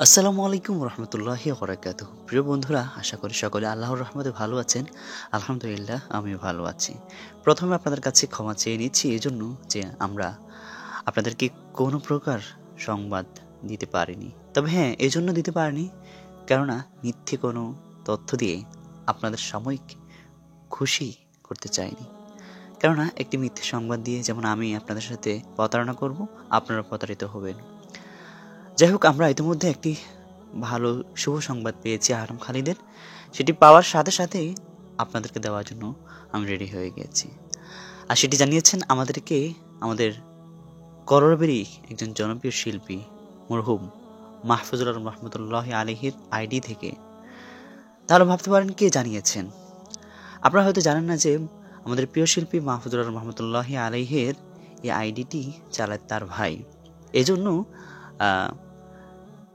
আসসালামু আলাইকুম রহমতুল্লাহি বারাকাতুহু। প্রিয় বন্ধুরা, আশা করি সকলে আল্লাহর রহমতে ভালো আছেন। আলহামদুলিল্লাহ, আমিও ভালো আছি। প্রথমে আপনাদের কাছে ক্ষমা চেয়ে নিচ্ছি এজন্য যে আমরা আপনাদেরকে কোনো প্রকার সংবাদ দিতে পারিনি। তবে হ্যাঁ, এজন্য দিতে পারিনি কেননা মিথ্যে কোনো তথ্য দিয়ে আপনাদের সাময়িক খুশি করতে চাইনি। কেননা একটি মিথ্যে সংবাদ দিয়ে যেমন আমি আপনাদের সাথে প্রতারণা করব, আপনারা প্রতারিত হবেন। যাই হোক, আমরা ইতিমধ্যে একটি ভালো শুভ সংবাদ পেয়েছি আহরাম খালিদের। সেটি পাওয়ার সাথে সাথেই আপনাদেরকে দেওয়ার জন্য আমি রেডি হয়ে গেছি। আর সেটি জানিয়েছেন আমাদেরকে আমাদের কররবেরই একজন জনপ্রিয় শিল্পী মরহুম মাহফুজুর আলম রহমতুল্লাহ আলহির আইডি থেকে। তাহলে ভাবতে পারেন কে জানিয়েছেন। আপনারা হয়তো জানেন না যে আমাদের প্রিয় শিল্পী মাহফুজুর আলম রহমতুল্লাহ আলহের এই আইডিটি চালায় তার ভাই। এজন্য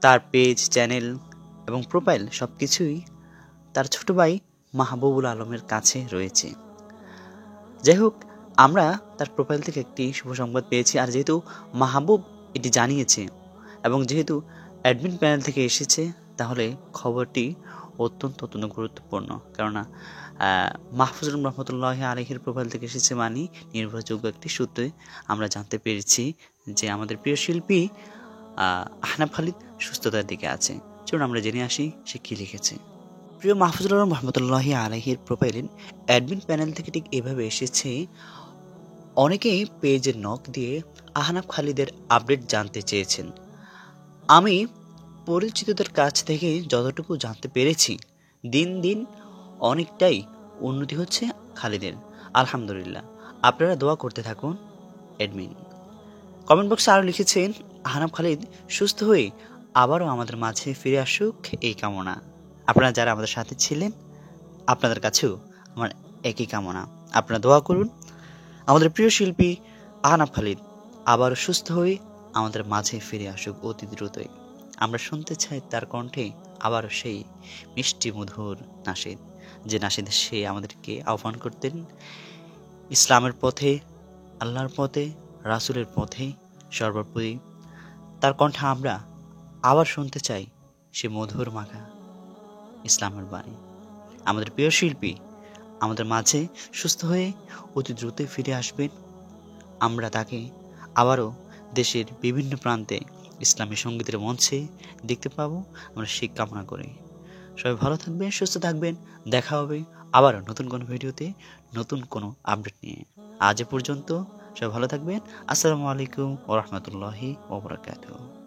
তার পেজ, চ্যানেল এবং প্রোফাইল সব কিছুই তার ছোট ভাই মাহবুবুল আলমের কাছে রয়েছে। যাই হোক, আমরা তার প্রোফাইল থেকে একটি শুভ সংবাদ পেয়েছি। আর যেহেতু মাহবুব এটি জানিয়েছে এবং যেহেতু অ্যাডমিন প্যানেল থেকে এসেছে, তাহলে খবরটি অত্যন্ত গুরুত্বপূর্ণ। কেননা মাহফুজুর রহমতুল্লাহ আলহির প্রোফাইল থেকে এসেছে মানে নির্ভরযোগ্য একটি সূত্রে আমরা জানতে পেরেছি যে আমাদের প্রিয় শিল্পী আহনাফ খালিদ সুস্থতার দিকে আছে। চলুন আমরা জেনে আসি সে কি লিখেছে। প্রিয় মাহফুজুর আলম রহমতুল্লাহি আলাইহির প্রোফাইলের অ্যাডমিন প্যানেল থেকে ঠিক এভাবে এসেছে। অনেকেই পেজের নক দিয়ে আহনাফ খালিদের আপডেট জানতে চেয়েছেন। আমি পরিচিতদের কাছ থেকে যতটুকু জানতে পেরেছি, দিন দিন অনেকটাই উন্নতি হচ্ছে খালিদের। আলহামদুলিল্লাহ, আপনারা দোয়া করতে থাকুন। অ্যাডমিন কমেন্ট বক্সে আরও লিখেছেন, আহনাফ খালিদ সুস্থ হয়ে আবারও আমাদের মাঝে ফিরে আসুক এই কামনা। আপনারা যারা আমাদের সাথে ছিলেন, আপনাদের কাছেও আমার একই কামনা। আপনারা দোয়া করুন আমাদের প্রিয় শিল্পী আহনাফ খালিদ আবারও সুস্থ হয়ে আমাদের মাঝে ফিরে আসুক অতি দ্রুতই। আমরা শুনতে চাই তার কণ্ঠে আবারও সেই মিষ্টি মধুর নাশিদ, যে নাশিদে সে আমাদেরকে আহ্বান করতেন ইসলামের পথে, আল্লাহর পথে, রাসূলের পথে সর্বোপরি। তার কণ্ঠে আমরা আবার শুনতে চাই সে মধুর মাখা ইসলামের বাণী। আমাদের প্রিয় শিল্পী আমাদের মাঝে সুস্থ হয়ে অতি দ্রুতই ফিরে আসবেন। আমরা তাকে আবারও দেশের বিভিন্ন প্রান্তে ইসলামী সঙ্গীতের মঞ্চে দেখতে পাবো, আমরা সেই কামনা করি। সবাই ভালো থাকবেন, সুস্থ থাকবেন। দেখা হবে আবারও নতুন কোনো ভিডিওতে, নতুন কোনো আপডেট নিয়ে। আজ এ পর্যন্ত সবাই ভালো থাকবেন। আসসালামু আলাইকুম ওয়া রাহমাতুল্লাহি ওয়া বারাকাতুহু।